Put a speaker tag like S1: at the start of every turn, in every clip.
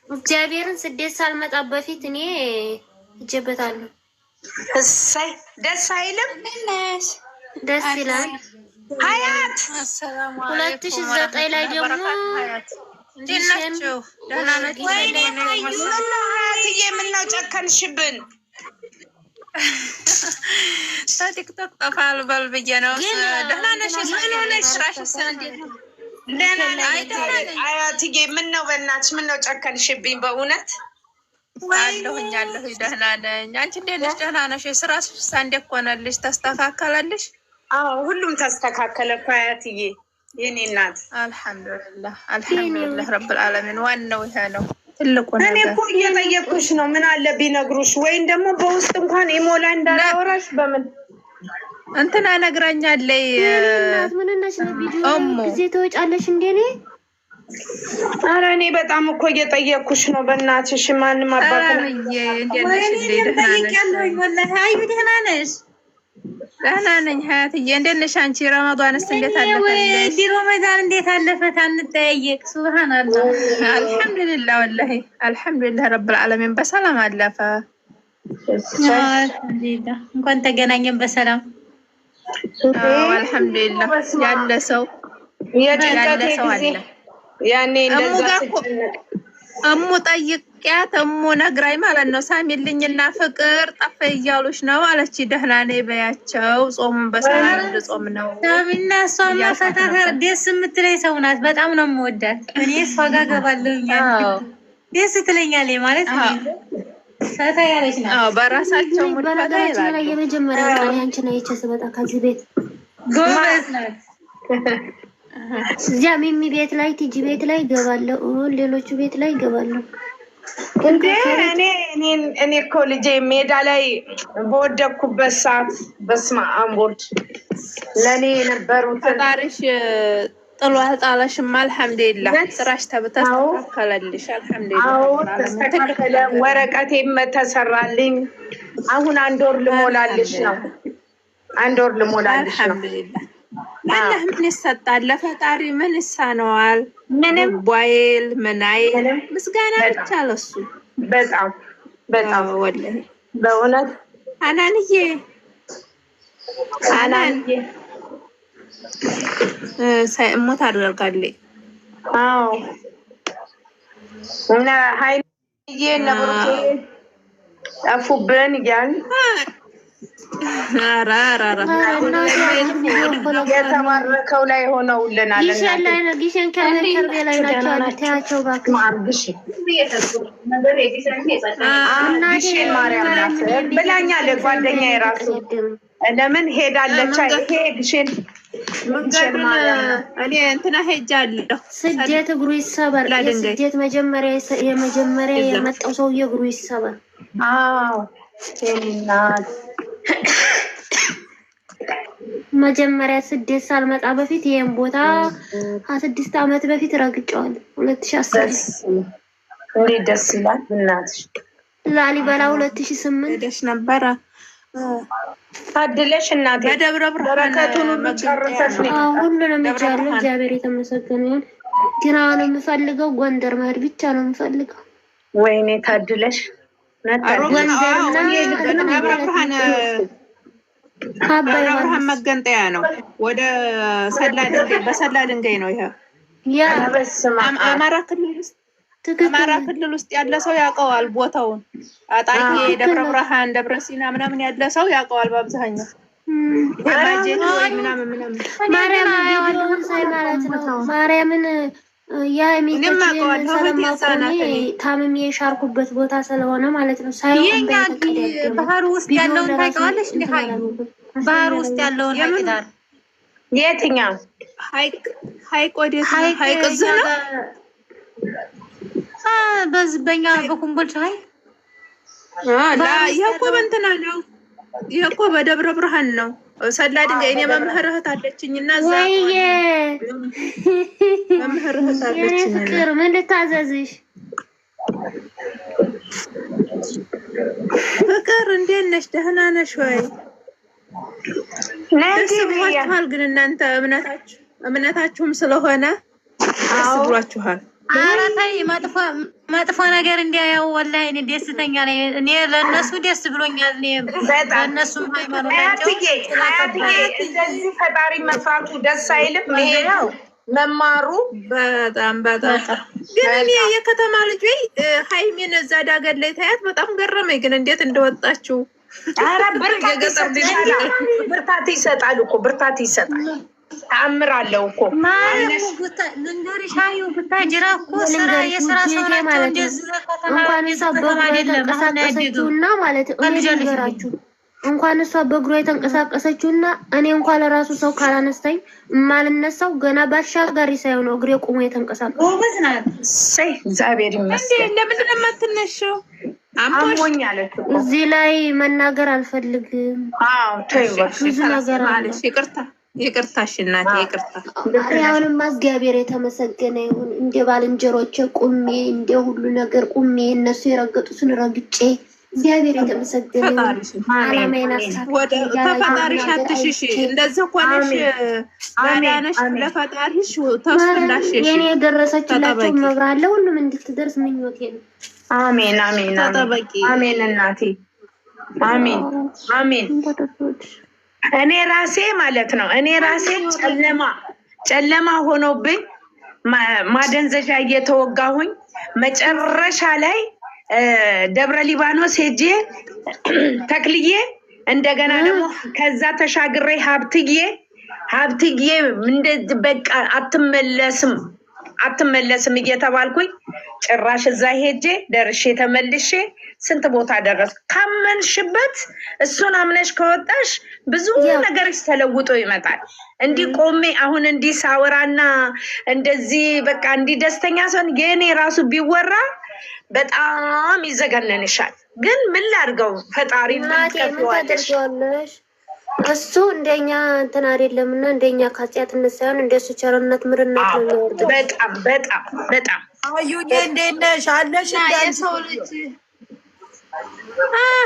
S1: እግዚአብሔርን ስደት ሳልመጣ በፊት እኔ እጀበታለሁ።
S2: እሰይ ደስ አይልም?
S1: ደስ ይላል።
S2: ሀያት
S1: 2009 ላይ ደግሞ
S3: እንዴት ናችሁ? ደህና ናችሁ?
S2: ሀያትዬ ምነው ጨከንሽብን?
S3: ቲክቶክ ጠፋ አልበል ብዬ ነው። ደህና ነሽ? ምን ሆነሽ?
S2: ደህና ነኝ ሀያትዬ። ምነው በእናትሽ ምነው ጨከንሽብኝ? በእውነት
S3: አለሁኝ ደህና ነኝ። አንቺ እንዴት ነሽ? ደህና ነሽ? ስራሽ እንዴት ሆነልሽ? ተስተካከለልሽ?
S2: አዎ ሁሉም ተስተካከለ እኮ ሀያትዬ የኔ እናት።
S3: አልሐምዱሊላህ ረብል ዓለሚን። ዋናው ይሄ ነው ትልቁ ነገር።
S2: እኔ እኮ እየጠየኩሽ ነው ምን አለ ቢነግሩሽ፣ ወይም ደግሞ በውስጥ እንኳን ኢሞላ እንዳላወራሽ በምን
S3: እንትና ነግራኛለች።
S1: ምን ነሽ ለቪዲዮ ጊዜ ተወጫለሽ እንዴ?
S2: ኧረ እኔ በጣም እኮ እየጠየኩሽ ነው በእናትሽ። ማንም አባቱ
S3: ደህና ነሽ? ደህና ነኝ ሀያትዬ። እንዴት ነሽ አንቺ? ረመዷንስ እንዴት አለፈ?
S4: ረመዳን እንዴት አለፈ? ታንጠያየቅ ሱብሃንአላህ።
S3: አልሐምዱሊላህ ወላሂ አልሐምዱሊላህ ረብል ዓለሚን በሰላም አለፈ።
S4: አልሐምዱሊላህ እንኳን ተገናኘን በሰላም።
S3: አልሐምዱሊላህ ያለ ሰው አለ። ያኔ እንደዛ እሙ ጠይቂያት እሙ ነግራኝ ማለት ነው። ሳሚልኝና ፍቅር ጠፋ እያሉሽ ነው አለች። ደህና ነኝ በያቸው። ጾሙን በሰላም እንድጾም ነው።
S4: ሳሚና እሷ ማፈታተር ደስ የምትለኝ ሰው ናት። በጣም ነው የምወዳት። እኔ እሷ ጋር ገባለሁኝ። ደስ ትለኛለች ማለት ነው። ፈታ ያለች ናት።
S3: አዎ በራሳቸው ሙድ ፈታ ይላሉ።
S1: ላይ የመጀመሪያው ቃል አንቺ ነው የቸስበጣ ከዚህ ቤት
S4: ጎበዝ ናት።
S1: እዚያ ሚሚ ቤት ላይ ቲጂ ቤት ላይ ገባለሁ። ሌሎቹ ቤት ላይ ገባለሁ።
S2: እንዴ እኔ እኮ ልጄ ሜዳ ላይ በወደኩበት ሰዓት በስመ አብ ወልድ ለኔ የነበሩት
S3: ፈጣሪሽ ጥሎ አልጣለሽም። አልሐምዱሊላህ ስራሽ ተስተካከለልሽ። አልሐምዱሊላህ
S2: አዎ ተስተካከለ። ወረቀቴም ተሰራልኝ። አሁን 1 ወር ልሞላልሽ ነው። 1 ወር ልሞላልሽ ነው።
S3: አልሐምዱሊላህ አላህ ምን ይሰጣል? ለፈጣሪ ምን ይሳነዋል?
S2: ምንም
S3: ቦይል ምናይ ምስጋና ብቻ ለሱ።
S2: በጣም
S3: ወላሂ
S2: በእውነት
S3: አናንዬ ሞት አድርጋለች።
S2: አዎ እና ሀይልዬ ነብሩቴ ጠፉብን እያልን የተባረከው ላይ ሆነውልናል።
S1: ጊሸን ከርቤ ላይ ናቸው።
S2: ግሼን ማርያም ናት ብላኛለች ጓደኛዬ እራሱ። ለምን ሄዳለች? ይሄ ግሼን
S3: እኔ እንትና ሄጃለሁ።
S1: ስደት እግሩ ይሰበር። የስደት መጀመሪያ የመጣው ሰውዬ እግሩ ይሰበር።
S2: አዎ
S1: መጀመሪያ ስደት ሳልመጣ በፊት ይሄን ቦታ 6 ዓመት በፊት ረግጫለሁ። 2010
S2: እንዴት ደስ ይላል እናትሽ።
S1: ላሊበላ 2008
S3: ደስ ነበረ።
S2: ታድለሽ እናቴ።
S3: በደብረ ብርሃን
S2: በረከቱን ጨርሰሽ ነው።
S1: ሁሉንም ይቻላል። እግዚአብሔር የተመሰገነ ይሁን። ግን አሁን የምፈልገው ጎንደር መሄድ ብቻ ነው የምፈልገው።
S2: ወይኔ ታድለሽ።
S3: ደብረ ብርሃን መገንጠያ ነው። ወደ በሰላ ድንጋይ ነው። ይሄ አማራ ክልል ውስጥ ያለ ሰው ያውቀዋል ቦታውን። አጣዬ፣ ደብረ ብርሃን፣ ደብረ ሲና ምናምን ያለ ሰው ያውቀዋል በአብዛኛው።
S1: ማርያምን ታምሜ የሻርኩበት ቦታ ስለሆነ ማለት ነው።
S4: ባህር ውስጥ ያለውን ታውቂዋለሽ? ባህር ውስጥ ያለውን ታውቂዋለሽ?
S2: የትኛው
S3: ሀይቅ? ወዴት ነው ሀይቅ? እዚህ ነው
S4: በኛ በኮምቦልቻ ሀይቅ።
S3: ይሄ እኮ በእንትና ነው። ይሄ እኮ በደብረ ብርሃን ነው። ሰላ ድንጋይ። እኔ መምህር እህት አለችኝና እዛ መምህር እህት አለችኝ።
S1: ፍቅር ምን ልታዘዝሽ?
S3: ፍቅር እንዴት ነሽ? ደህና ነሽ ወይ? ደስ ብሏችኋል? ግን እናንተ እምነታችሁም ስለሆነ ደስ ብሏችኋል።
S4: ኧረ ተይ መጥፎ ነገር እንዲያው ወላሂ እኔ ደስተኛ ነኝ። እኔ ለእነሱ ደስ ብሎኛል። እኔ በእነሱም ሃይማኖታቸው
S2: እንደዚህ ፈጣሪ መፍራቱ ደስ አይልም? ይሄ ነው መማሩ
S3: በጣም ግን እኔ የከተማ ልጅ ሃይሜን እዛ ዳገት ላይ ታያት በጣም ገረመኝ። ግን እንዴት እንደወጣችው
S2: ኧረ ብርታት ይሰጣል እኮ ብርታት ይሰጣል። ተአምር አለው እኮ
S4: ልንገርሽ፣ ብታጅራ እኮ የስራ ሰው ናቸው። እንደዚህ
S1: እንኳን እሷ በእግሯ የተንቀሳቀሰችውና ማለት ልንገራችሁ፣ እንኳን እሷ በእግሯ የተንቀሳቀሰችውና እኔ እንኳን ለራሱ ሰው ካላነሳኝ የማልነሳው ገና ባሻጋሪ ሳይሆን እግሬ ቆሞ የተንቀሳቀሰ
S4: ጎበዝ ናት።
S2: እግዚአብሔር ይመስገን።
S3: ለምንድን ነው የማትነሺው?
S2: አሞኛል።
S1: እዚህ ላይ መናገር አልፈልግም። ብዙ ነገር አለ።
S3: ይቅርታሽ እናቴ ይቅርታ።
S1: አሁንም እግዚአብሔር የተመሰገነ ይሁን። እንደ ባልንጀሮቼ ቁሜ እንደ ሁሉ ነገር ቁሜ እነሱ የረገጡትን ረግጬ እግዚአብሔር የተመሰገነ ይሁን። አላማዬን
S3: ተፈጣሪሽ አትሽሽ። እንደዚህ ሆነሽ ባዳነሽ ለፈጣሪሽ ተስፋ እንዳሽሽ
S1: የኔ የደረሰችላቸው መብራለ ሁሉም እንድትደርስ ምኞቴ ነው።
S2: አሜን አሜን አሜን እናቴ አሜን። እኔ ራሴ ማለት ነው ጨለማ ሆኖብኝ ማደንዘዣ እየተወጋሁኝ መጨረሻ ላይ ደብረ ሊባኖስ ሄጄ ተክልዬ እንደገና ደግሞ ከዛ ተሻግሬ ሀብትዬ በቃ አትመለስም እየተባልኩኝ ጭራሽ እዛ ሄጄ ደርሼ ተመልሼ ስንት ቦታ ደረስ። ካመንሽበት እሱን አምነሽ ከወጣሽ ብዙ ነገርሽ ተለውጦ ይመጣል። እንዲህ ቆሜ አሁን እንዲህ ሳወራና እንደዚህ በቃ እንዲህ ደስተኛ ሰውን የኔ ራሱ ቢወራ በጣም ይዘገነንሻል። ግን ምን ላድርገው ፈጣሪ
S1: ታደርጊዋለሽ። እሱ እንደኛ እንትን አይደለምና እንደኛ ካጽያትነት ሳይሆን እንደሱ ቸርነት ምርነት ነው የሚወርደው። በጣም
S5: አዩዬ እንዴት ነሽ? አለሽ
S3: የሰው ልጅ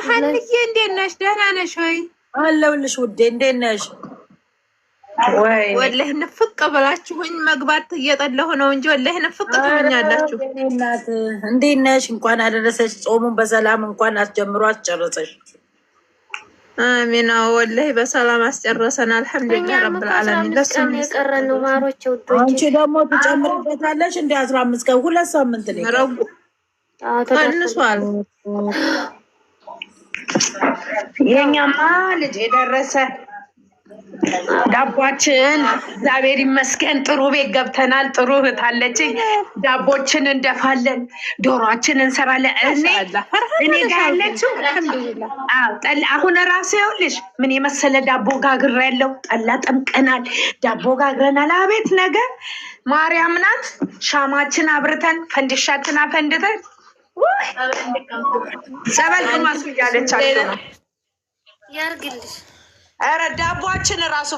S3: ሀንዬ እንዴት ነሽ? ደህና ነሽ ወይ?
S5: አለሁልሽ ውዴ እንዴት ነሽ?
S3: ወላሂ ንፍቅ ብላችሁኝ መግባት እየጠለሁ ነው እንጂ ወላሂ ንፍቅ ትሉኛላችሁ።
S5: እናት እንዴት ነሽ? እንኳን አደረሰሽ። ጾሙን በሰላም እንኳን አስጀምሮ አስጨረሰሽ።
S3: አሚን። ወላሂ በሰላም አስጨረሰን። አልሐምዱሊላህ ረብል ዓለሚን።
S1: ለሱም የቀረን ነው ማሮች ወጥቶ
S5: አንቺ ደግሞ ትጨምርበታለሽ እንደ 15 ቀን 2 ሳምንት ነው
S3: ረጉ ቀንሷል።
S2: የኛማ ልጅ የደረሰ ዳቦችን እግዚአብሔር ይመስገን ጥሩ ቤት ገብተናል። ጥሩ እህት አለችኝ። ዳቦችን እንደፋለን፣ ዶሮችን እንሰራለን። እኔ ጋር ያለችው አሁን ራሱ ይኸውልሽ ምን የመሰለ ዳቦ ጋግር ያለው ጠላ ጠምቀናል፣ ዳቦ ጋግረናል። አቤት ነገር ማርያም ናት። ሻማችን አብርተን ፈንዲሻችን አፈንድተን ጸበል ግማሱ እያለቻቸው ነው
S1: ያርግልሽ።
S2: ኧረ ዳቦችን ራሱ